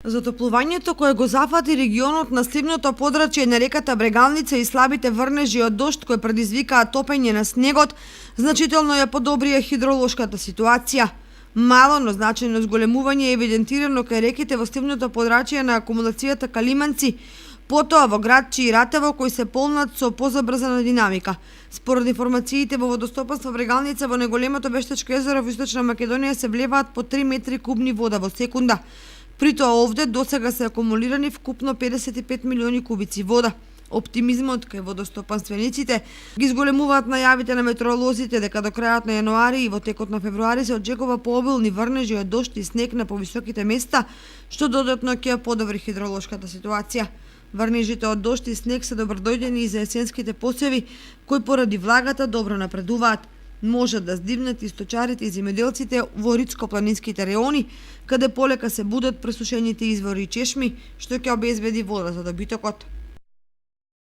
Затоплувањето кое го зафати регионот на сливното подрачје на реката Брегалница и слабите врнежи од дожд кои предизвикаа топење на снегот, значително ја подобрија хидролошката ситуација. Мало, но значајно зголемување е евидентирано кај реките во сливното подрачје на акумулацијата Калиманци, потоа во град Чиратево кои се полнат со позабрзана динамика. Според информациите во водостопанство Брегалница во неголемото Бештечко езеро во Источна Македонија се влеваат по 3 метри кубни вода во секунда. При тоа овде досега се акумулирани вкупно 55 милиони кубици вода. Оптимизмот кај водостопанствениците ги зголемуваат најавите на метеоролозите дека до крајот на јануари и во текот на февруари се очекува пообилни врнежи од дожд и снег на повисоките места, што додатно ќе подобри хидролошката ситуација. Врнежите од дожд и снег се добродојдени и за есенските посеви, кои поради влагата добро напредуваат. Можат да здивнат и сточарите и земјоделците во ридско-планинските реони, каде полека се будат пресушените извори и чешми, што ќе обезбеди вода за добитокот.